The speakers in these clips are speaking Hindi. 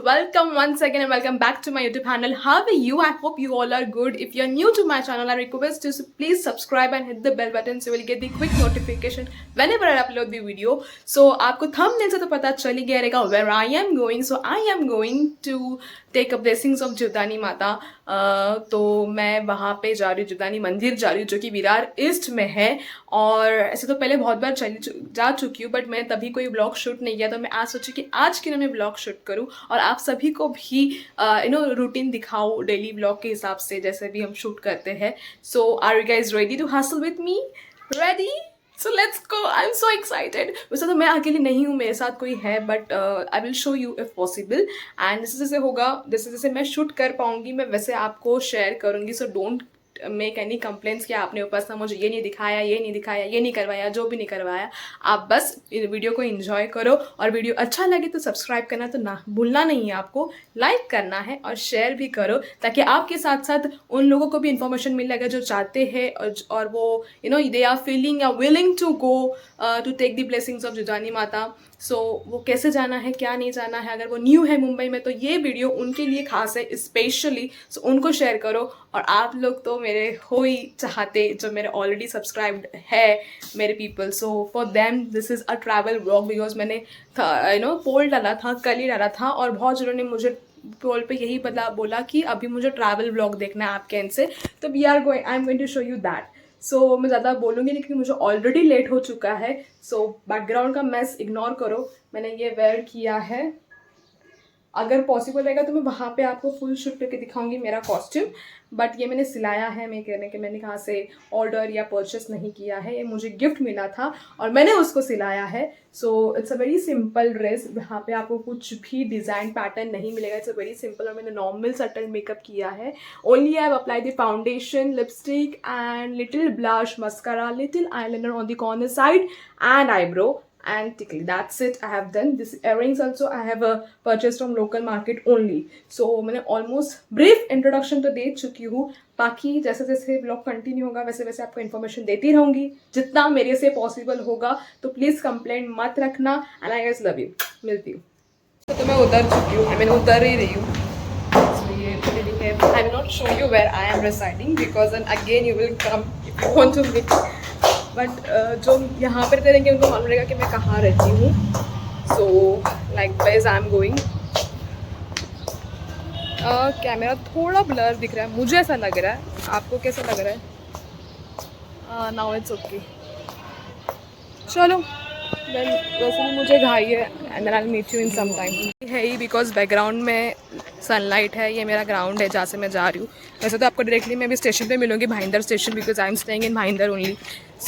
welcome once again and welcome back to my YouTube channel. How are you? I hope you all are good. If you are new to my channel, I request you to please subscribe and hit the bell button so you will get the quick notification whenever I upload the video. So आपको thumbnail से तो पता चल ही गया रहेगा where I am going. So I am going to take a blessings of Jivdani माता. तो मैं वहाँ पे जा रही हूँ, जीवदानी मंदिर जा रही हूँ जो कि विरार ईस्ट में है. और ऐसे तो पहले बहुत बार जा चुकी हूँ बट मैं तभी कोई ब्लॉग शूट नहीं किया. तो मैं आज सोची कि आज की ना मैं ब्लॉग शूट करूँ और आप सभी को भी रूटीन दिखाऊँ डेली ब्लॉग के हिसाब से जैसे भी हम शूट करते हैं. So are you guys ready to hustle with me? Ready? So let's go. I am so excited. वैसे तो मैं अकेली नहीं हूँ, मेरे साथ कोई है but I will show you if possible. And जैसे जैसे होगा, जैसे जैसे मैं शूट कर पाऊँगी मैं वैसे आपको शेयर करूँगी. So don't make any complaints कि आपने ऊपर से मुझे ये नहीं दिखाया, ये नहीं दिखाया, ये नहीं करवाया, जो भी नहीं करवाया. आप बस वीडियो को एंजॉय करो और वीडियो अच्छा लगे तो सब्सक्राइब करना तो ना भूलना नहीं है. आपको लाइक करना है और शेयर भी करो ताकि आपके साथ साथ उन लोगों को भी इन्फॉर्मेशन मिल लगे जो चाहते हैं और वो दे आर फीलिंग या willing to go to take the blessings of Jivdani Mata. So वो कैसे जाना है, क्या नहीं जाना है. अगर वो न्यू है मुंबई में तो ये वीडियो उनके लिए खास है स्पेशली. सो उनको शेयर करो. और आप लोग तो मेरे हो ही चाहते जो मेरे ऑलरेडी सब्सक्राइब्ड है मेरे people. So for them this is a travel vlog because मैंने पोल डाला था, कल ही डाला था और बहुत जनों ने मुझे पोल पे यही बोला कि अभी मुझे ट्रैवल व्लॉग देखना है आपके एंड से. तो we are going, I am going to show you that. So मैं ज़्यादा बोलूँगी नहीं क्योंकि मुझे ऑलरेडी लेट हो चुका है. सो बैकग्राउंड का मैस इग्नोर करो. मैंने ये वेयर किया है. अगर पॉसिबल रहेगा तो मैं वहाँ पे आपको फुल शूट करके दिखाऊंगी मेरा कॉस्ट्यूम. बट ये मैंने सिलाया है. मैंने कहाँ से ऑर्डर या परचेस नहीं किया है. ये मुझे गिफ्ट मिला था और मैंने उसको सिलाया है. So it's a very simple dress. यहाँ पे आपको कुछ भी डिज़ाइन पैटर्न नहीं मिलेगा. इट्स अ वेरी सिंपल और मैंने नॉर्मल सटल मेकअप किया है. Only I have apply the foundation, lipstick and little blush, mascara, little eyeliner on the corner side and eyebrow and tickle. That's it I have done. This earrings also I have purchased from local market only. So मैंने almost brief introduction तो दे चुकी हूँ. बाकी जैसे जैसे ब्लॉग कंटिन्यू होगा वैसे वैसे आपको इन्फॉर्मेशन देती रहूँगी जितना मेरे से पॉसिबल होगा. तो प्लीज़ कंप्लेंट मत रखना. And I guys love you. मिलती हूँ. तो मैं उतर चुकी हूँ, मैंने उतर ही रही हूँ. I will not show you where I am residing because then again you will come if you want to meet. But जो यहाँ पर करेंगे उनको मालूम रहेगा कि मैं कहाँ रहती हूँ. So like wise I am going. Camera थोड़ा ब्लर दिख रहा है, मुझे ऐसा लग रहा है. आपको कैसा लग रहा है? Now it's okay. चलो देन वैसे भी मुझे घाई है and then I will meet you in some time. है ही बिकॉज बैकग्राउंड में सनलाइट है. ये मेरा ग्राउंड है जहाँ से मैं जा रही हूँ. वैसे तो आपको डायरेक्टली मैं भी स्टेशन पे मिलूँगी, Bhayander station, because I am staying in Bhayander only.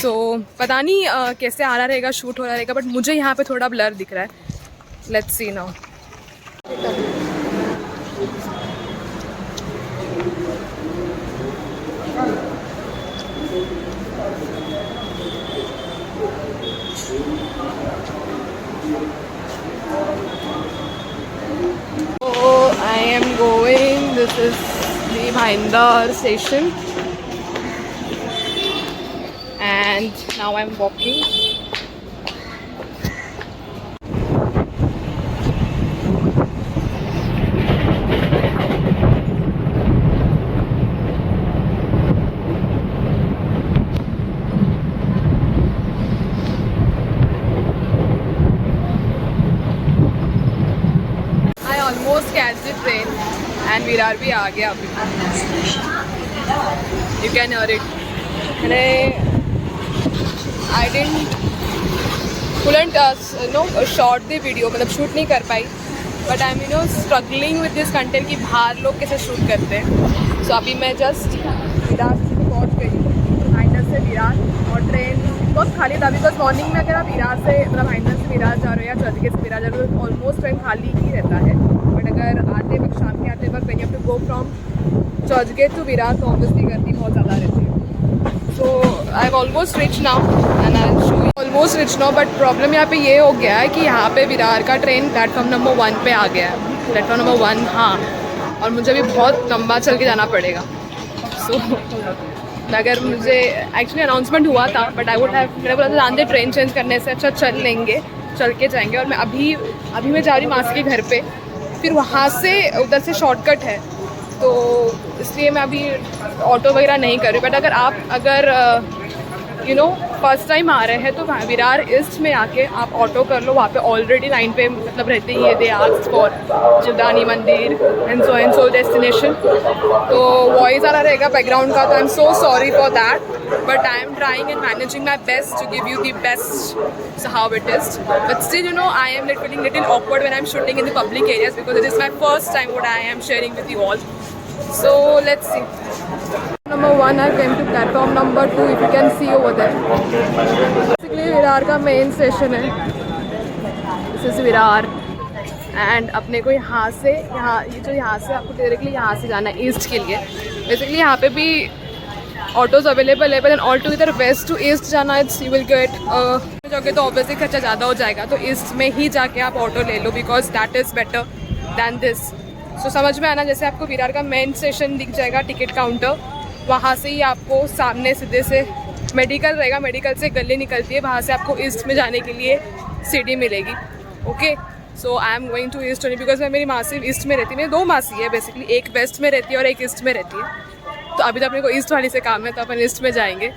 So पता नहीं कैसे आ रहा रहेगा, शूट हो रहा रहेगा बट मुझे यहाँ पे थोड़ा ब्लर दिख रहा है. Let's see now. I am going, this is the Bhayandar station and now I am walking. Almost catch the train and Virar भी आ गया अभी. You can hear it. I couldn't shot the video, मतलब शूट नहीं कर पाई. But I'm struggling with this content कि बाहर लोग कैसे शूट करते हैं. So अभी मैं जस्ट विरार से पहुँच गई हूँ. भाईंदर से विरार और ट्रेन बहुत खाली था बिकॉज मॉर्निंग में अगर आप विरार से मतलब भाईंदर से विरार जा रहे हो या चर्चगेट से विरार जा रहे हो तो ऑलमोस्ट ट्रेन खाली ही रहता है. बट अगर आते वक्त, शाम के आते वक्त when you have to go from Churchgate to Virar तो ऑब्वियसली गर्दी बहुत ज़्यादा रहती है. So I have almost reach now and I will show you. Almost reach now but problem यहाँ पे ये हो गया है कि यहाँ पे विरार का ट्रेन प्लेटफॉर्म नंबर 1 पे आ गया है. प्लेटफॉर्म नंबर 1, हाँ. और मुझे भी बहुत लंबा चल के जाना पड़ेगा. सो अगर मुझे एक्चुअली अनाउंसमेंट हुआ था बट आई वुड हैव, मेरे बोला था जानते ट्रेन चेंज करने से अच्छा चल लेंगे, चल के जाएंगे. और मैं अभी मैं जा रही हूँ मासी के घर पे. फिर वहाँ से उधर से शॉर्टकट है, तो इसलिए मैं अभी ऑटो वगैरह नहीं कर रही। बट अगर यू नो फर्स्ट टाइम आ रहे हैं तो विरार ईस्ट में आके आप ऑटो कर लो। वहाँ पे ऑलरेडी लाइन पे मतलब रहते ही है, they ask for Jivdani Mandir and so destination. तो वॉइस आ रहा रहेगा बैकग्राउंड का, तो I am so sorry for that, but I am trying and managing my best to give you the best how it is. But still you know I am feeling little awkward when I'm shooting in the public areas because it is my first time what I am sharing with you all. So let's see. Number 1 I came to platform number 2, if you can see over there. Basically Virar का मेन स्टेशन है, दिस इज विरार। एंड अपने को यहाँ से यहाँ से आपको डायरेक्टली यहाँ से जाना है ईस्ट के लिए। बेसिकली यहाँ पे भी ऑटोज अवेलेबल है, बट ऑल टू इधर वेस्ट टू ईस्ट जाना इट्स यू विल गेट जाके तो ऑब्वियसली खर्चा ज़्यादा हो जाएगा, तो ईस्ट में ही जाके आप ऑटो ले लो because that is better than this. So समझ में आना, जैसे आपको विरार का मेन स्टेशन दिख जाएगा, टिकट काउंटर, वहाँ से ही आपको सामने सीधे से मेडिकल रहेगा, मेडिकल से गली निकलती है, वहाँ से आपको ईस्ट में जाने के लिए सीढ़ी मिलेगी। Okay, so I am going to east only because मैं मेरी मासी ईस्ट में रहती है। मेरी 2 मासी है बेसिकली, एक वेस्ट में रहती है और एक ईस्ट में रहती है। तो अभी तो अपने को ईस्ट वाली से काम है, तो अपन ईस्ट में जाएंगे।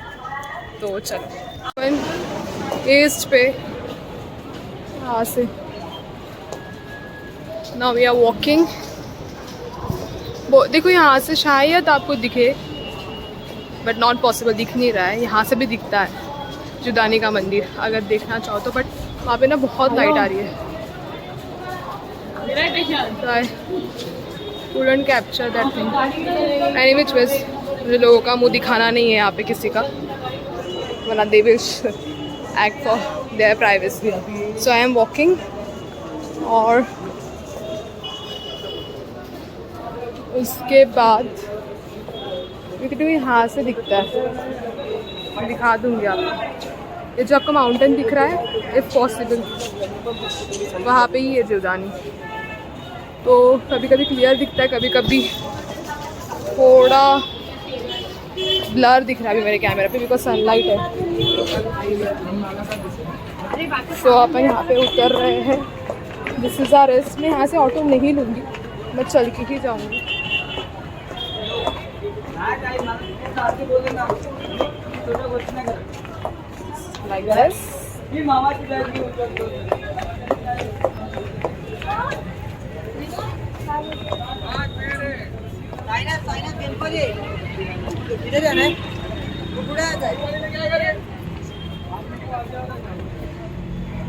तो चलो अपन ईस्ट पे यहाँ से नाउ वी आर वॉकिंग। देखो यहाँ से शायद आपको दिखे, बट नॉट पॉसिबल, दिख नहीं रहा है। यहाँ से भी दिखता है जीवदानी का मंदिर अगर देखना चाहो तो, बट वहाँ पे ना बहुत लाइट आ रही है, couldn't capture that thing. Anyway, मुझे लोगों का मुंह दिखाना नहीं है यहाँ पे किसी का, वरना they will act for their privacy. So I am walking, और उसके बाद क्योंकि यहाँ से दिखता है, मैं दिखा दूँगी आपको। ये जो आपको माउंटेन दिख रहा है, इफ़ पॉसिबल वहाँ पे ही है जीवदानी। तो कभी कभी क्लियर दिखता है, कभी कभी थोड़ा ब्लर दिख रहा है अभी मेरे कैमरे पे बिकॉज सनलाइट है। तो अपन यहाँ पे उतर रहे हैं, दिस इज़ आवर ईस्ट। मैं यहाँ से ऑटो नहीं लूँगी, मैं चल के ही जाऊँगी। Like this.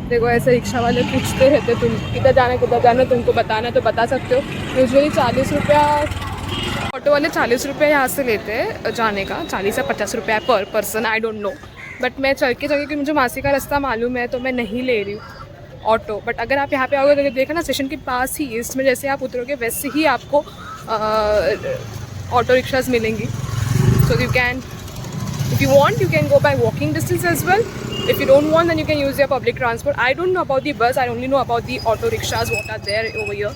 देखो ऐसे रिक्शा वाले पूछते रहते तुम किधर जाना, तुमको बताना तो बता सकते हो। यूजुअली 40 रुपया ऑटो वाले 40 रुपये यहाँ से लेते हैं जाने का, 40 या 50 रुपया पर person, I don't know. But मैं चल के क्योंकि मुझे मासी का रास्ता मालूम है तो मैं नहीं ले रही हूँ ऑटो। बट अगर आप यहाँ पे आओगे तो देखा ना, स्टेशन के पास ही ईस्ट में जैसे आप उतरोगे वैसे ही आपको ऑटो रिक्शाज मिलेंगी। So you can, if you want you can go by walking distance as well. If you don't want then you can use your public transport. I don't know about the bus, I only know about the auto rickshaws what are there over here.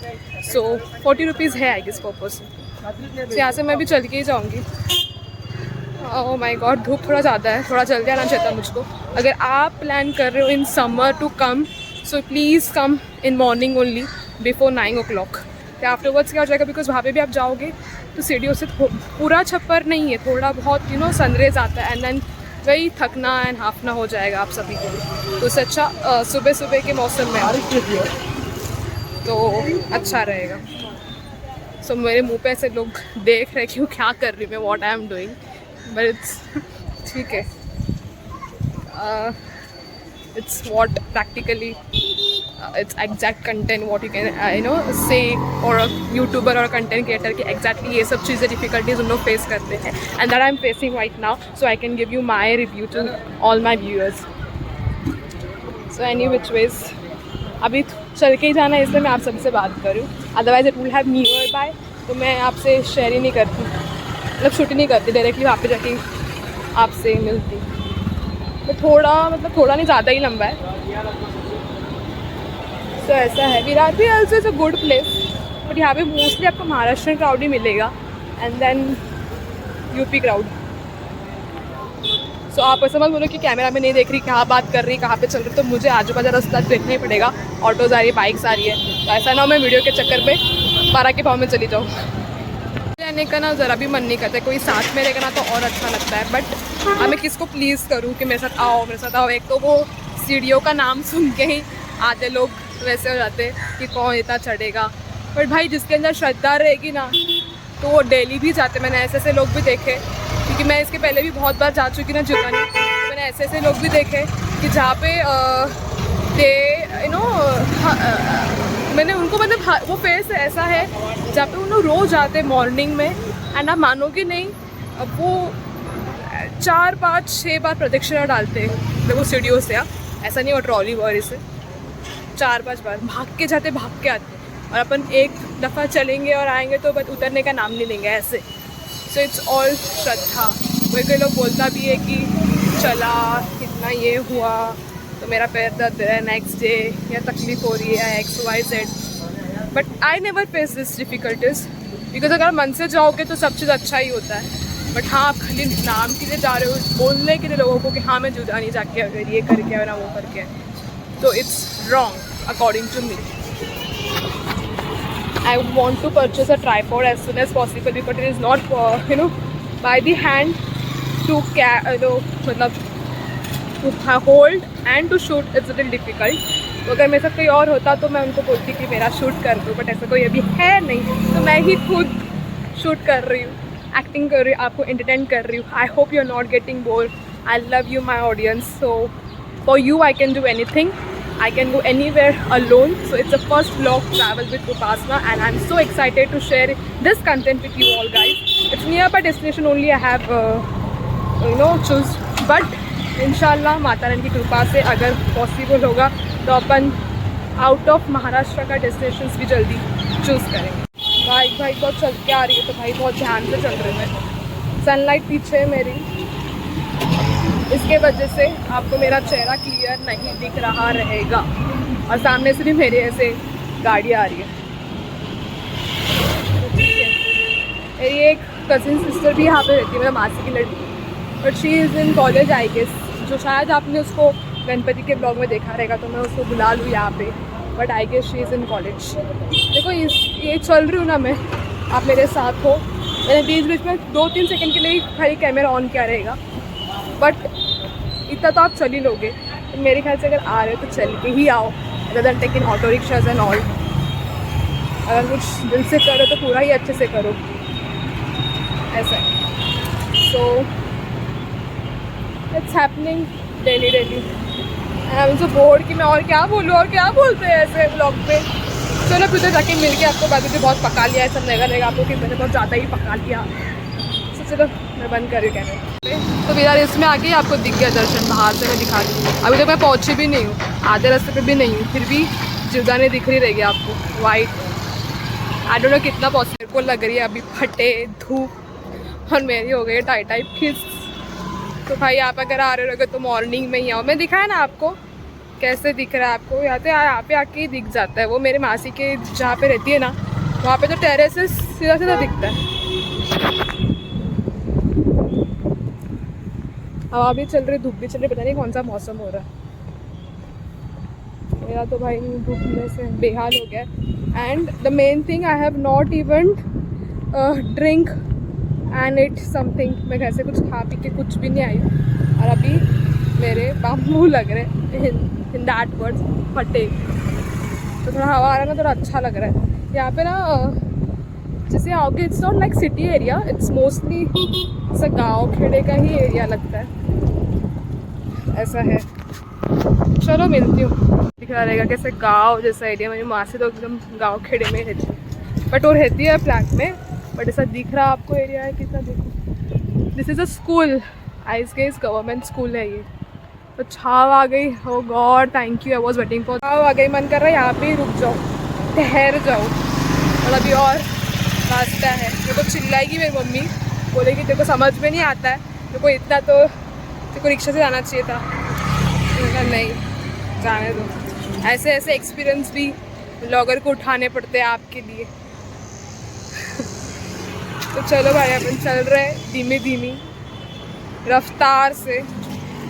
So 40 rupees है I guess per person. So यहाँ से मैं भी चल के ही जाऊँगी। Oh my god, धूप थोड़ा ज़्यादा है, थोड़ा जल्दी आना चाहिए था मुझको। अगर आप प्लान कर रहे हो in summer to come, so please come in morning only before 9 o'clock। तो आफ्टरवर्ड्स क्या हो जाएगा, बिकॉज वहाँ पे भी आप जाओगे तो सीढ़ियों से पूरा छप्पर नहीं है, थोड़ा बहुत यू नो सनरेज आता है, एंड देन वही थकना एंड हाफना हो जाएगा आप सभी को। तो उससे अच्छा सुबह सुबह के मौसम में तो अच्छा रहेगा। सो मेरे मुंह पे ऐसे लोग देख रहे कि क्या कर रही मैं, what I am doing, but it's ठीक है। it's what practically it's exact content what you can you know say, or a YouTuber or a content creator कि exactly ये सब चीज़ें difficulties उन लोग face करते हैं, and that I'm facing right now, so I can give you my review to all my viewers. So any which ways अभी चल के ही जाना है इसलिए मैं आप सबसे बात कर रही हूँ, otherwise it will have near by, तो मैं आपसे शेयर ही नहीं करती, मतलब शूट नहीं करती, डायरेक्टली वहाँ पे जाके आपसे मिलती। तो थोड़ा थोड़ा नहीं, ज़्यादा ही लंबा है। तो ऐसा है, विरार भी also is a good place, but यहाँ पे मोस्टली आपको महाराष्ट्रियन क्राउड ही मिलेगा एंड देन यूपी क्राउड। सो आप ऐसा मत बोलो कि कैमरा में नहीं देख रही, कहाँ बात कर रही, कहाँ पे चल रही, तो मुझे आजू बाजू रास्ता देखना ही पड़ेगा। ऑटोज़ आ रही है, बाइक्स आ रही है, तो ऐसा ना हो मैं वीडियो के चक्कर में 12 के भाव में चली जाऊँ। रहने का ना ज़रा भी मन नहीं करता, कोई साथ में रहेगा ना तो और अच्छा लगता है। बट मैं किसको प्लीज़ करूँ कि मेरे साथ आओ, मेरे साथ आओ। एक तो वो सीढ़ियों का नाम सुन के ही आधे लोग वैसे हो जाते कि कौन इतना चढ़ेगा। बट भाई जिसके अंदर श्रद्धा रहेगी ना तो वो डेली भी जाते। मैंने ऐसे ऐसे लोग भी देखे, क्योंकि मैं इसके पहले भी बहुत बार जा चुकी ना जुगानी, तो मैंने ऐसे ऐसे लोग भी देखे कि जहाँ पे मैंने उनको मतलब वो फेस ऐसा है जहाँ पे उन लोग रोज़ आते मॉर्निंग में, एंड आप मानोगे नहीं, अब वो 4, 5, 6 बार प्रदक्षिणा डालते हैं वो सीढ़ियों से। ऐसा नहीं वो ट्रॉली वॉली से 4, 5 बार भाग के जाते, भाग के आते। और अपन एक दफ़ा चलेंगे और आएंगे तो बस उतरने का नाम नहीं लेंगे ऐसे। सो इट्स ऑल श्रद्धा। कोई लोग बोलता भी है कि चला कितना ये हुआ तो मेरा पैर दर्द है नेक्स्ट डे, या तकलीफ हो रही है XYZ। But I never face this difficulties, because अगर मन से जाओगे तो सब चीज़ अच्छा ही होता है। बट हाँ, आप खाली नाम के लिए जा रहे हो, बोलने के लिए लोगों को कि हाँ मैं जुदानी जाके अगर ये करके है ना वो करके है, तो it's wrong according to me. I want to purchase a tripod as soon as possible because it is not by the hand to मतलब to hold and to shoot it's a little difficult। तो अगर मेरे साथ कोई और होता तो मैं उनको बोलती कि मेरा शूट कर दो, बट ऐसा कोई अभी है नहीं, तो मैं ही खुद शूट कर रही हूँ, एक्टिंग कर रही हूँ, आपको एंटरटेन कर रही हूँ। I hope you are not getting bored. I love you my audience, so for you I can do anything. I can go anywhere alone. So it's the first vlog travel with Upasana, and I'm so excited to share this content with you all guys. It's nearby destination only I have choose, but इंशाल्लाह माता रानी की कृपा से अगर पॉसिबल होगा तो अपन आउट ऑफ महाराष्ट्र का डेस्टिनेशंस भी जल्दी चूज़ करेंगे। बाइक बहुत चल के आ रही है तो भाई बहुत ध्यान से चल रहे हैं। सनलाइट पीछे है मेरी, इसके वजह से आपको मेरा चेहरा क्लियर नहीं दिख रहा रहेगा, और सामने से भी मेरे ऐसे गाड़ी आ रही है। मेरी एक कज़िन सिस्टर भी यहाँ पे रहती है, मेरा मासी की लड़की, but she is in college I guess, जो शायद आपने उसको गणपति के ब्लॉग में देखा रहेगा, तो मैं उसको बुला लूँ यहाँ पे, but I guess she is in college. देखो ये चल रही हूँ ना मैं, आप मेरे साथ हो। मैंने बीच में 2-3 सेकंड के लिए खाली कैमरा ऑन किया रहेगा, बट इतना तो आप चल ही लोगे। तो मेरे ख्याल से अगर आ रहे हो तो चल के ही आओ, other than take in auto rickshaws and all. अगर कुछ दिल से करो तो पूरा ही अच्छे से करो, ऐसा है। So it's happening daily. I am so board कि मैं और क्या बोलूँ, और क्या बोलते हैं ऐसे ब्लॉग पे। चलो फिर तो जाके मिल के आपको बात होती, बहुत पका लिया है सब, लगेगा आपको कि मैंने बहुत ज़्यादा ही पका लिया। चलो मैं बंद कर रही हूँ कैमरा। तो यार इसमें आके आपको दिख गया दर्शन, बाहर से मैं दिखा दी। अभी तक मैं पहुँची भी नहीं हूँ, आधे रास्ते पे भी नहीं हूँ, फिर भी जीवदानी दिख रही रहेगी आपको वाइट। आई डोंट नो कितना पॉसिबल को लग रही है अभी, फटे धूप, और मेरी हो गई टाइप खिस। तो भाई आप अगर आ रहे होगे तो मॉर्निंग में ही आओ। मैं दिखाया ना आपको कैसे दिख रहा है आपको, यहाँ पे आके ही दिख जाता है। वो मेरे मासी के जहाँ पे रहती है ना, वहाँ पे तो टेरेसेस सीधा दिखता है। हवा भी चल रही, धूप भी चल रही, पता नहीं कौन सा मौसम हो रहा है। मेरा तो भाई धूप में से बेहाल हो गया। And the main thing, I have not even drink and it something. मैं घर से कुछ खा पी के कुछ भी नहीं आई, और अभी मेरे बामू लग रहे इन दैट वर्ड्स फटे। तो थोड़ा हवा आ रहा है ना, थोड़ा अच्छा लग रहा है यहाँ पे ना। जैसे आओगे, it's not like city area, it's mostly ऐसा गाँव खेड़े का ही एरिया लगता है, ऐसा है। चलो मिलती हूँ, दिख रहा रहेगा कैसे गाँव जैसा एरिया। मेरी माँ से तो एकदम गाँव खेड़े में रहती है, बट वो रहती है फ्लैट में, बट ऐसा दिख रहा आपको एरिया है कितना। देखो, this is a school, I guess government school है ये। तो छाव आ गई, oh God thank you, I was waiting for. छाव आ गई, मन कर रहा है यहाँ पे ही रुक जाओ, ठहर जाओ, और अभी और रास्ता है। मेरे को चिल्लाएगी मेरी मम्मी, बोलेगी तेरे को समझ में नहीं आता है, तेरे को इतना तो तेरे को रिक्शा से जाना चाहिए था। नहीं जाने दो, ऐसे ऐसे एक्सपीरियंस भी ब्लॉगर को उठाने पड़ते हैं आपके लिए। तो चलो भाई अपन चल रहे हैं धीमी धीमी, रफ्तार से,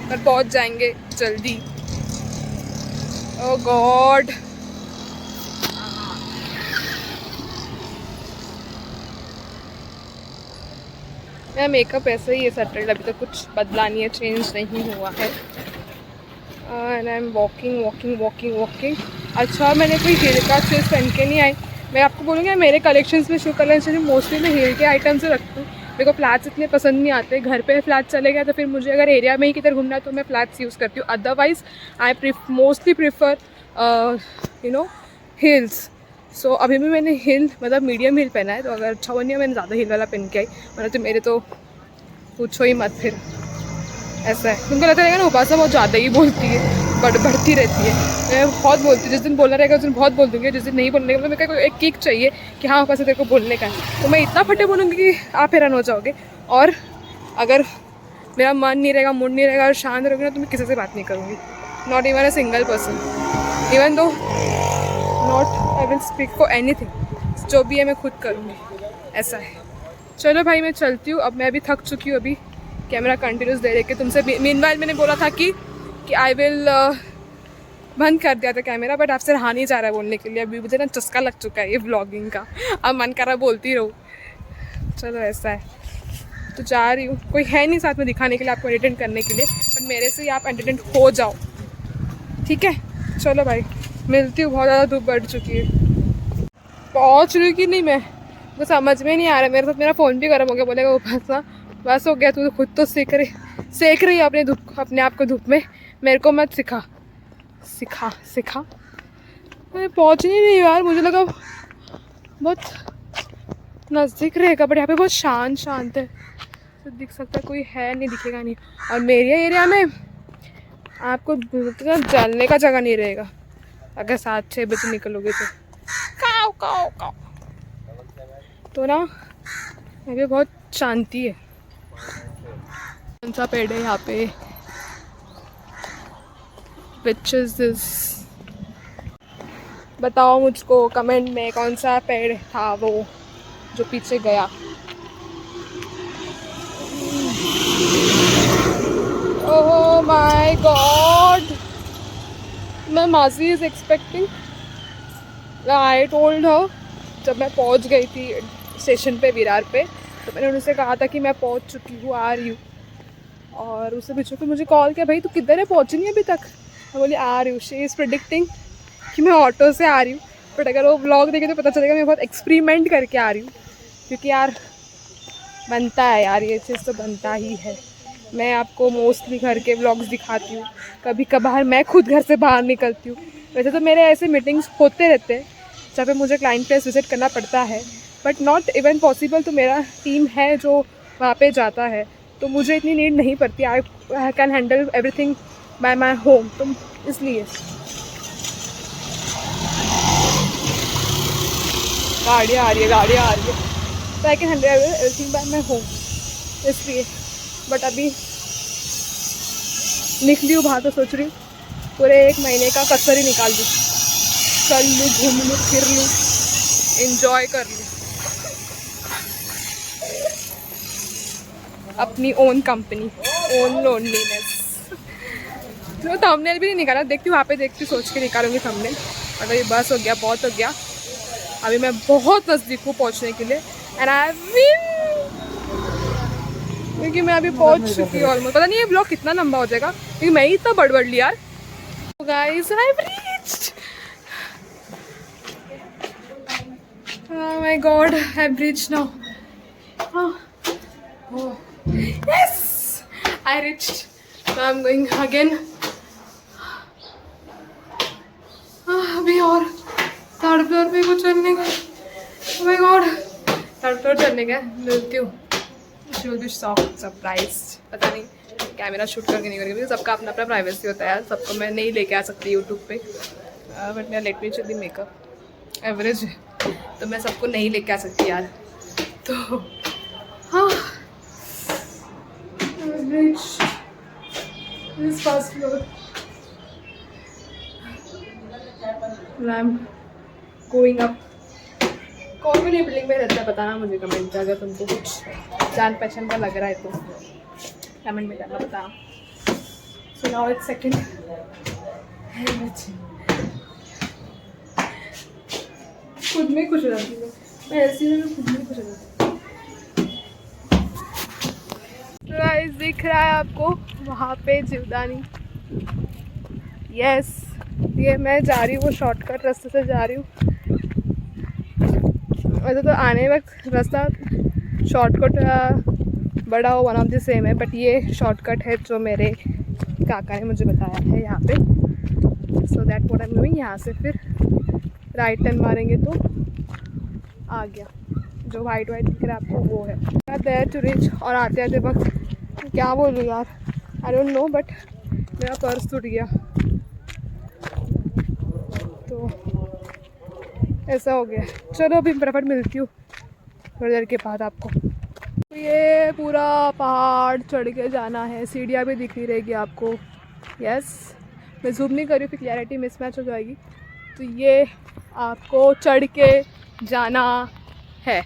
पर पहुंच जाएंगे जल्दी। ओह गॉड, मेरा मेकअप ऐसा ही है सेटल्ड, अभी तक कुछ बदला नहीं है, चेंज नहीं हुआ है। And I am walking walking walking walking. अच्छा, मैंने कोई हील का चीज़ पहन के नहीं आई। मैं आपको बोलूँगी मेरे कलेक्शंस में, शू कलेक्शन में मोस्टली मैं हील के आइटम्स रखती हूँ। मेरे को फ्लैट्स इतने पसंद नहीं आते। घर पे फ्लैट्स चले गए तो फिर मुझे अगर एरिया में ही किधर घूमना है तो मैं फ्लैट्स यूज़ करती हूँ। Otherwise I mostly prefer heels. So अभी भी मैंने हील मतलब मीडियम हील पहना है, तो अगर अच्छा बनिए मैंने ज़्यादा हील वाला पहन के आई, वरना तो मेरे तो पूछो ही मत। फिर ऐसा है, तुमको लगता रहेगा ना उपासना बहुत ज़्यादा ही बोलती है, बढ़ती रहती है। मैं बहुत बोलती हूँ, जिस दिन बोलना रहेगा उस दिन बहुत बोल दूँगी, जिस दिन नहीं बोलने का मतलब मेरे को एक किक चाहिए कि हाँ उपासना तेरे को बोलने का है, तो मैं इतना फटे बोलूँगी कि आप हैरान हो जाओगे। और अगर मेरा मन नहीं रहेगा, मूड नहीं रहेगा और शांत रहेगा ना, तो मैं किसी से बात नहीं करूँगी, not even a single person, even though not I will speak for anything. जो भी है मैं खुद करूँगी, ऐसा है। चलो भाई मैं चलती हूँ अब, मैं अभी थक चुकी हूँ। अभी कैमरा कंटिन्यूस दे रहे कि तुमसे मीनवाइल मैंने बोला था कि आई विल बंद कर दिया था कैमरा, बट आपसे रहा नहीं जा रहा है बोलने के लिए। अभी मुझे ना चस्का लग चुका है ये व्लॉगिंग का, अब मन कर रहा बोलती रहूँ। चलो ऐसा है, तो जा रही हूँ। कोई है नहीं साथ में दिखाने के लिए, आपको एंटरटेन करने के लिए, बट मेरे से ही आप एंटरटेन हो जाओ, ठीक है। चलो भाई मिलती हूँ, बहुत ज़्यादा धूप बढ़ चुकी है। पहुँच रही कि नहीं मैं तो समझ में नहीं आ रहा। मेरे साथ मेरा फ़ोन भी गर्म हो गया, बोलेगा उपासना बस हो गया, तू खुद तो सेक रही अपने आप को धूप में, मेरे को मत सिखा। मैं पहुँच नहीं रही यार, मुझे लगा बहुत नज़दीक रहेगा, बट यहाँ पे बहुत शांत है, तो दिख सकता है कोई है नहीं, दिखेगा नहीं। और मेरे एरिया में आपको जलने का जगह नहीं रहेगा अगर 7-6 बजे निकलोगे तो। काव तो ना यहाँ पे बहुत शांति है। कौन सा पेड़ है यहाँ पे? Which is this? बताओ मुझको कमेंट में, कौन सा पेड़ था वो जो पीछे गया। ओह माय गॉड, मैं मासी is expecting. I told her, जब मैं पहुंच गई थी स्टेशन पे विरार पे, तो मैंने उनसे कहा था कि मैं पहुंच चुकी हूँ, आ रही हूँ। और उससे पूछो कि मुझे कॉल किया, भाई तू किधर है, पहुंची नहीं अभी तक? मैं बोली आ रही हूँ। शी इज़ प्रेडिक्टिंग कि मैं ऑटो से आ रही हूँ, बट अगर वो ब्लॉग देखे तो पता चलेगा मैं बहुत एक्सपेरिमेंट करके आ रही हूँ, क्योंकि यार बनता है यार, ये चीज़ तो बनता ही है। मैं आपको मोस्टली घर के व्लॉग्स दिखाती हूँ, कभी कभार मैं खुद घर से बाहर निकलती हूँ। वैसे तो मेरे ऐसे मीटिंग्स होते रहते हैं जहाँ पे मुझे क्लाइंट प्लेस विजिट करना पड़ता है, बट नॉट इवन पॉसिबल। तो मेरा टीम है जो वहाँ पे जाता है, तो मुझे इतनी नीड नहीं पड़ती। I can handle everything by my home, तो इसलिए। गाड़ियाँ आ रही है, तो I can handle everything by my home, इसलिए। बट अभी निकली हूँ बाहर, तो सोच रही हूँ पूरे 1 महीने का कसर ही निकाल दूँ, चल लूँ, घूम लूँ, फिर लूँ, एंजॉय कर लूँ अपनी ओन कंपनी, ओन लोनलीनेस। तो थंबनेल भी नहीं निकाला, देखती हूँ वहाँ पे, देखती हूँ, सोच के निकालूंगी थंबनेल। मतलब ये बस हो गया, बहुत हो गया, अभी मैं बहुत नज़दीक हूँ पहुँचने के लिए। एंड आई विन, क्योंकि मैं अभी पहुँच चुकी हूँ ऑलमोस्ट। पता नहीं ये ब्लॉग कितना लंबा हो जाएगा, क्योंकि मैं ही इतना बड़बड़ लिया यार। Guys I have reached, oh my god, I have reached now. Oh yes, I reached. So I'm going again. अभी और 3rd फ्लोर पे कुछ चलने का। Oh my god, 3rd floor चलने का। मिलती हूँ, she will be shocked, surprised। पता नहीं कैमरा शूट करके नहीं करेंगे, सबका अपना अपना प्राइवेसी होता है यार, सबको मैं नहीं लेके आ सकती यूट्यूब पे। बट मैं लेट मी चली, मेकअप एवरेज है, तो मैं सबको नहीं लेके आ सकती यार। तो हाँ, this first floor, I'm going up। कौन सी बिल्डिंग में रहता है बताना मुझे कमेंट में, अगर तुमको कुछ जान पहचान का लग रहा है तो। कमेंट में करना बताना। So now it's second. खुद में खुश हो जाती हूँ मैं ऐसी में, खुद में खुश हो जाती हूँ। गाइस दिख रहा है आपको वहाँ पे जीवदानी। यस, ये मैं जा रही हूँ वो शॉर्टकट रास्ते से जा रही हूँ। वैसे तो आने वक्त रास्ता शॉर्टकट बड़ा हो वन ऑफ द सेम है, बट ये शॉर्टकट है जो मेरे काका ने मुझे बताया है यहाँ पे। So that what I am doing. यहाँ से फिर राइट टर्न मारेंगे तो आ गया, जो वाइट वाइट दिख रहा है आपको वो है देयर टू रीच। और आते आते वक्त क्या बोलूँ यार, आई डोंट नो, बट मेरा पर्स टूट गया तो ऐसा हो गया। चलो अभी फटाफट मिलती हूँ थोड़ी देर के बाद आपको। तो ये पूरा पहाड़ चढ़ के जाना है, सीढ़ियाँ भी दिख रही रहेगी आपको। यस, मैं जूम नहीं कर रही फिर क्लैरिटी मिसमैच हो जाएगी। तो ये आपको चढ़ के जाना है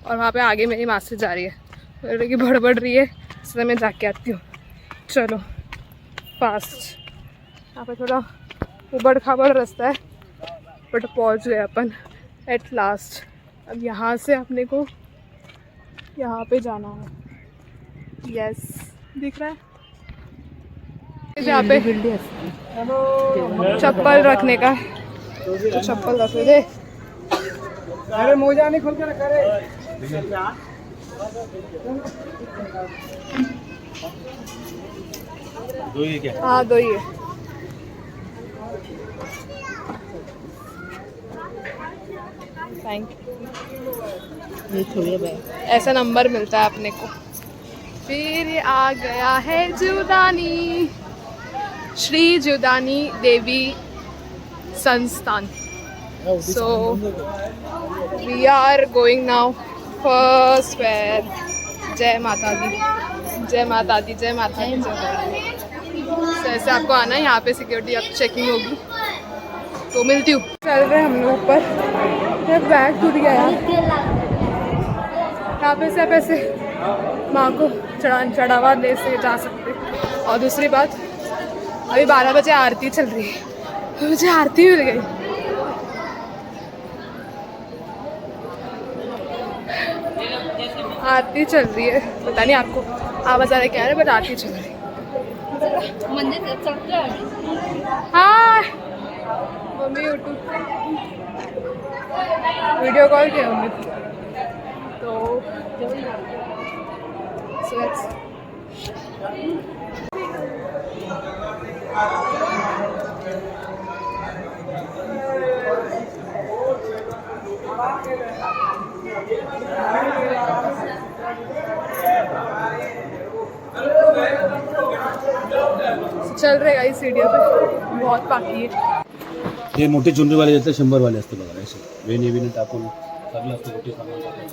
और वहाँ पे आगे मेरी मास्टर जा रही है, कि बढ़ रही है, इसलिए मैं जाके आती हूँ। चलो फास्ट। यहाँ पे थोड़ा उबड़ खाबड़ रास्ता है बट पहुँच गए अपन एट लास्ट। अब यहाँ से अपने को यहाँ पे जाना है। यस, दिख रहा है यहाँ पे चप्पल रखने का है, तो चप्पल रख दे। अरे मोजा नहीं खोल के रखा रे। दो ही क्या? हाँ दो ही है। Thank you. ऐसा नंबर मिलता है अपने को। फिर आ गया है Jivdani, Shri Jivdani Devi Sansthan. So we are going now first fair. जय माता दी, जय माता दी, जय माता दी, जय माता दी। तो ऐसे आपको आना है, यहाँ पे सिक्योरिटी अब चेकिंग होगी तो मिलती हूँ। चल रहे हम लोग ऊपर, बैग टूट गया यार। यहाँ पे से आप ऐसे माँ को चढ़ावा दे से जा सकते। और दूसरी बात, अभी 12 बजे आरती चल रही है, तो मुझे आरती मिल गई। आरती चल रही है, पता नहीं आपको आवाज़ आ रहा है क्या है, बट आरती चल रही है। हाँ मम्मी यूट्यूब वीडियो कॉल किया मम्मी तो चल रहेगा इस सीढ़ियों पे, बहुत बाकी है। हे मोठे चुनरी वाले येतात 100 वाले असते बघा असे वेणी वेणी टाकून सगळं असतं मोठी सामान टाकून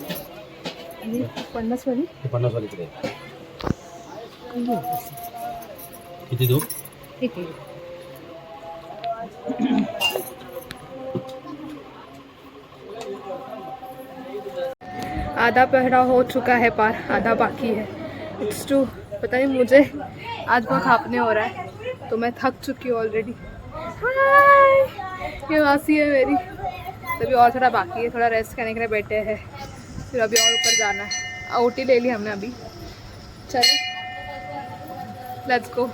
50 वाली, ते 50 वाले तिकडे किती देऊ? ठीक है। आधा पहरा हो चुका है पार, आधा बाकी है। इट्स टू, पता नहीं मुझे आज बहुत हांफने हो रहा है तो मैं थक चुकी हूँ ऑलरेडी। हाय, ये मासी है मेरी। तभी और थोड़ा बाकी है, थोड़ा रेस्ट करने के लिए बैठे हैं, फिर अभी और ऊपर जाना है। ओटी ले ली हमने अभी। चलो लेट्स गो,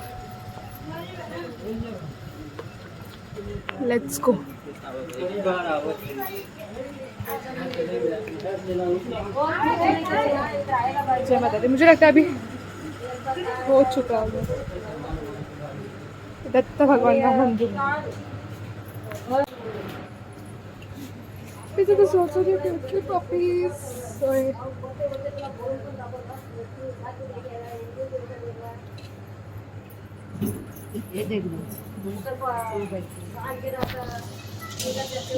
लेट्स गो। जय माता दी। मुझे लगता है अभी हो चुका होगा दत्त भगवान का मंदिर। पीछे तो सोचो कि क्यों पपीज। ये देख लो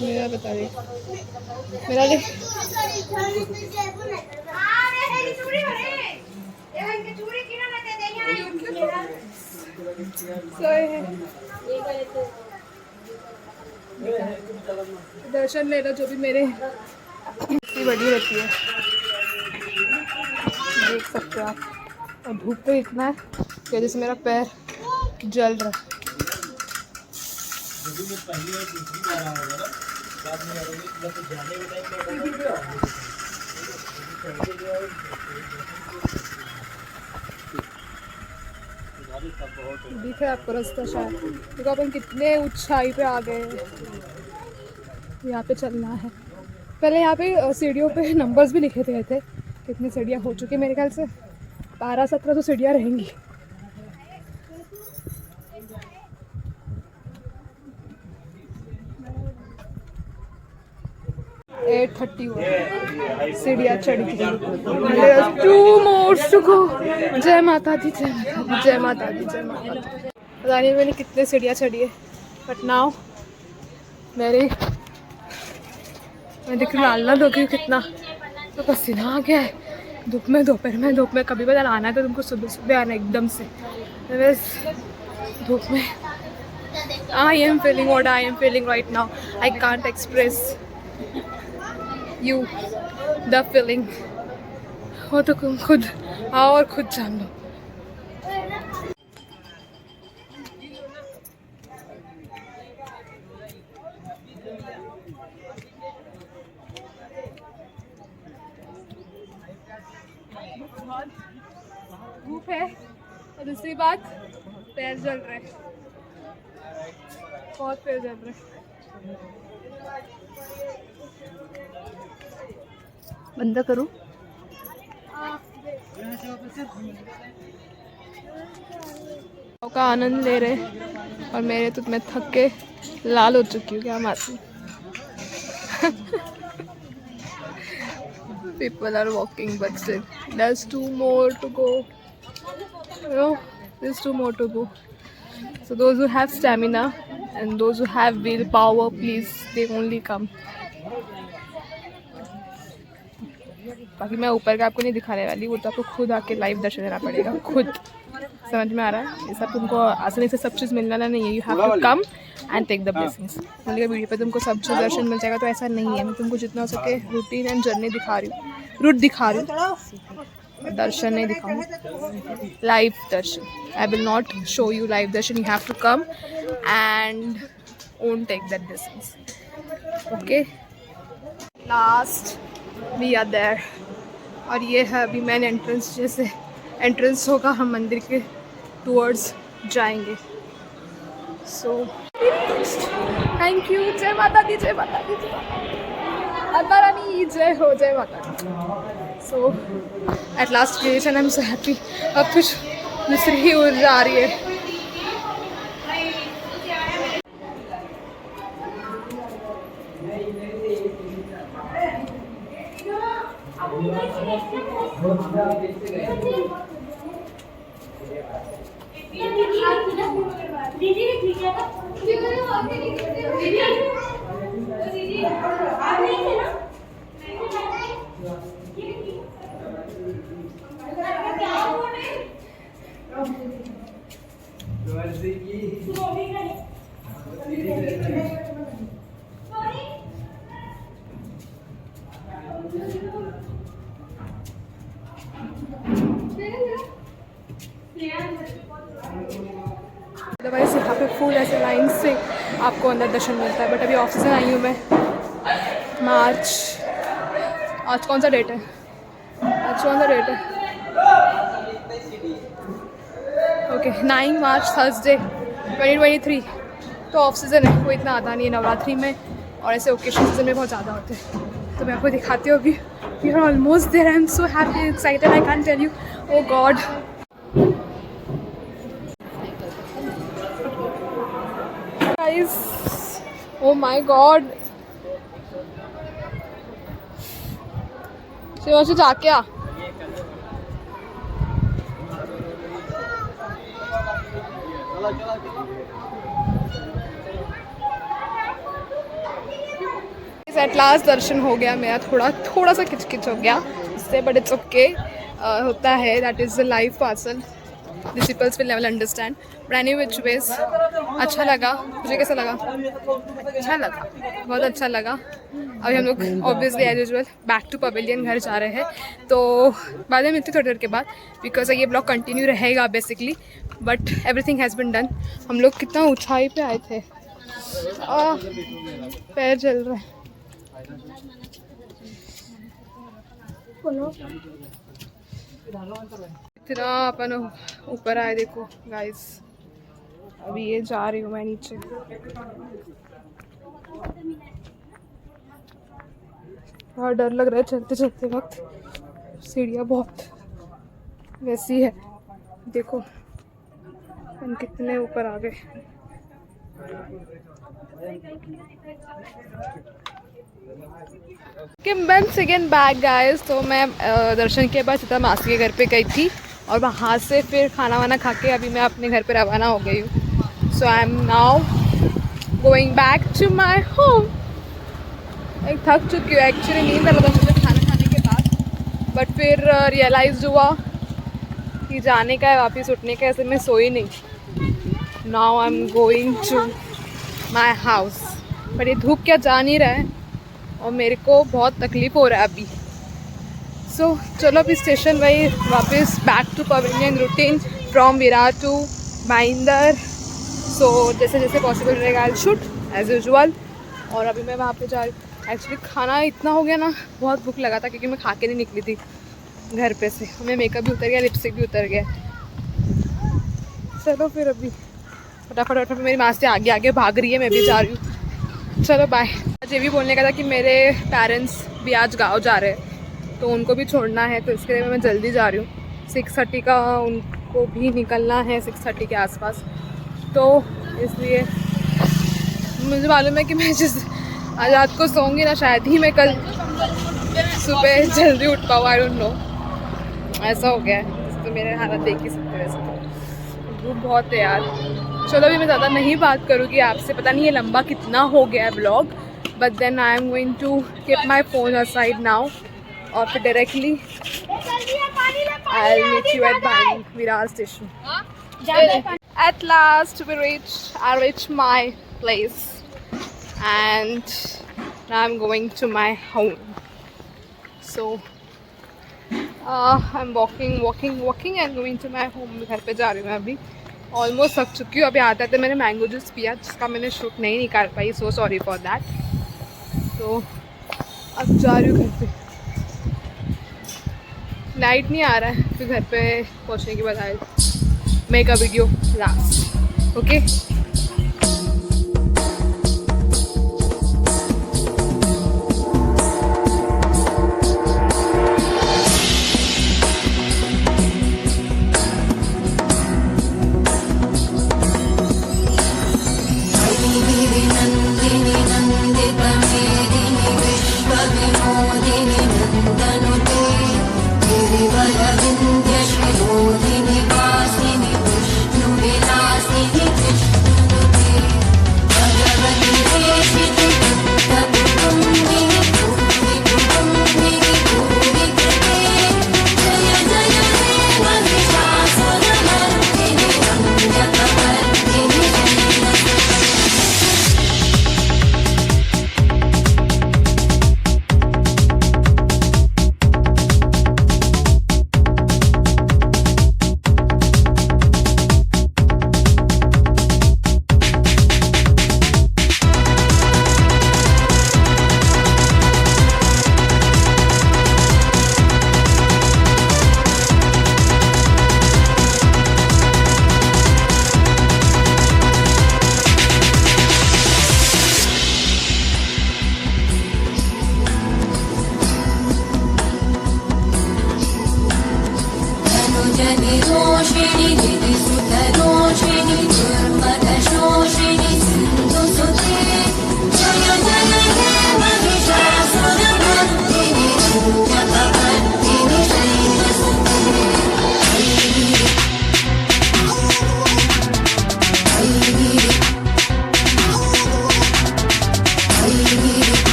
मेरा बता रही, मेरा ले। दर्शन लेना जो भी मेरे इतनी बड़ी रहती है, देख सकते हो आप। और धूप तो इतना है कि जैसे मेरा पैर जल रहा है। दिख रहा है आपको रास्ता शायद, देखो अपन कितने ऊंचाई पे आ गए हैं। यहाँ पे चलना है। पहले यहाँ पे सीढ़ियों पे नंबर्स भी लिखे थे कितनी सीढ़ियाँ हो चुकी, मेरे ख्याल से 12-17 तो सीढ़ियाँ रहेंगी। एट 30 सीढ़ियाँ चढ़ गई। 2 more to go। जय माता दी, जय माता दी, जय माता दी, जय माता दी। पता नहीं मैंने कितने सीढ़ियाँ चढ़ी है, बट नाउ मैं दिख रही लालना दो कि कितना तो पसीना आ गया है। धूप में दोपहर में कभी बदल आना है तो तुमको सुबह सुबह आना एकदम से। बस धूप में I am feeling what I am feeling right now. I can't express you the feeling. हो तो तुम खुद आओ और खुद जान लो। धूप है और दूसरी बात पैर जल रहे हैं, बहुत पैर जल रहे हैं। बंद करूं? का आनंद ले रहे और मेरे तो मैं थक के लाल हो चुकी हूँ। क्या मालूम। People are walking, but still there's 2 more to go. You know, there's 2 more to go. So those who have stamina and those who have willpower, please, they only come. बाकी मैं ऊपर का आपको नहीं दिखाने वाली, वो तो आपको खुद आके लाइव दर्शन देना पड़ेगा। खुद समझ में आ रहा है? ये सब तुमको आसानी से सब चीज़ मिलना नहीं है। You have to come and take the blessings. मैंने वीडियो पे तुमको सब चीज़ दर्शन मिल जाएगा, तो ऐसा नहीं है। मैं तुमको जितना हो सके रूटीन एंड जर्नी दिखा रही हूँ, रूट दिखा रही हूँ, दर्शन नहीं दिखाऊंगी। लाइव दर्शन, I will not show you live दर्शन। You have to come and own take that blessings. Okay, last we are there. और ये है अभी मैन एंट्रेंस, जैसे एंट्रेंस होगा हम मंदिर के टूवर्ड्स जाएंगे। So thank you. जय माता दी, जय माता दी, जय माता रानी, जय हो, जय माता दी। So at last creation, I am so happy. अब कुछ दूसरी ही ऊर्जा आ रही है। अदरवाइज यहाँ पे फुल ऐसे लाइन से आपको अंदर दर्शन मिलता है। बट अभी ऑफिस से आई हूँ मैं। मार्च, आज कौन सा डेट है? आज कौन सा डेट है? ओके, 9 मार्च थर्सडे 2023। तो ऑफ सीज़न है, कोई इतना आता नहीं है नवरात्रि में, और ऐसे ओकेशन सीजन में बहुत ज़्यादा होते हैं। तो मैं आपको दिखाती हूँ अभी। We are almost there. I am so happy, excited, I can't tell you. Oh god, oh my god, Shivanshu जाके आ। एट लास्ट दर्शन हो गया मेरा। थोड़ा सा किचकिच हो गया इससे, बट इट्स ओके, होता है। That is the life parcel. This peoples will never understand but any which ways अच्छा लगा। मुझे कैसा लगा? अच्छा लगा, बहुत अच्छा लगा। अभी हम लोग obviously as usual back to pavilion घर जा रहे हैं, तो बाद में मिलते थोड़ी देर के बाद, बिकॉज ये ब्लॉग कंटिन्यू रहेगा basically, but everything has been done. हम लोग कितना ऊंचाई पे आए थे, पैर जल रहे हैं। इतना अपन ऊपर आए, देखो गाइस। अभी ये जा रही हूँ मैं नीचे। बहुत डर लग रहा है चलते चलते वक्त, सीढ़ियाँ बहुत वैसी है। देखो हम कितने ऊपर आ गए। Once again back guys. तो मैं दर्शन के बाद सीता मासी के घर पे गई थी, और वहाँ से फिर खाना वाना खा के अभी मैं अपने घर पे रवाना हो गई हूँ। So I am now going back to my home. एक थक चुकी हूँ एक्चुअली, नींद आ रहा था मुझे खाना खाने के बाद, बट फिर रियलाइज हुआ कि जाने का है, वापस उठने का, ऐसे मैं सोई नहीं। Now I am going to my house. पर ये धूप क्या जा नहीं रहा है और मेरे को बहुत तकलीफ़ हो रहा है अभी। सो चलो अभी स्टेशन वही वापस back to pavilion routine from Virar to Bhayander. So जैसे जैसे पॉसिबल रहेगा आई शूट एज यूजुअल। और अभी मैं वहाँ पे जा रही हूँ। एक्चुअली खाना इतना हो गया ना, बहुत भूख लगा था क्योंकि मैं खा के नहीं निकली थी घर पे से। हमें मेकअप भी उतर गया, लिपस्टिक भी उतर गया। चलो फिर अभी फटाफट मेरी माँ से आगे आगे भाग रही है, मैं भी जा रही हूँ। चलो बाय। आज ये भी बोलने का था कि मेरे पेरेंट्स भी आज गाँव जा रहे हैं, तो उनको भी छोड़ना है, तो इसके लिए मैं जल्दी जा रही हूँ। 6:30 का उनको भी निकलना है, 6:30 के आसपास। तो इसलिए मुझे मालूम है कि मैं जिस आज रात को सोऊंगी ना, शायद ही मैं कल सुबह जल्दी उठ पाऊँ। आई डोंट नो, ऐसा हो गया है। तो मेरे हालात देख ही सकते वैसे तो धूप बहुत है यार। चलो अभी मैं ज़्यादा नहीं बात करूँगी आपसे, पता नहीं ये लंबा कितना हो गया है blog, but then I am going to keep my phone aside now, और फिर directly I will meet you at Virar station. At last we reached my place, and now I'm going to my home. So I'm walking and going to my home. घर पे जा रही हूँ मैं अभी। ऑलमोस्ट थक चुकी हूँ। अभी आते आते मैंने मैंगो जूस पिया, जिसका मैंने शूट नहीं निकाल पाई। So sorry for that. तो अब जा रही हूँ घर पे। लाइट नहीं आ रहा है, फिर घर पे पहुँचने के बाद I make a video last. Okay.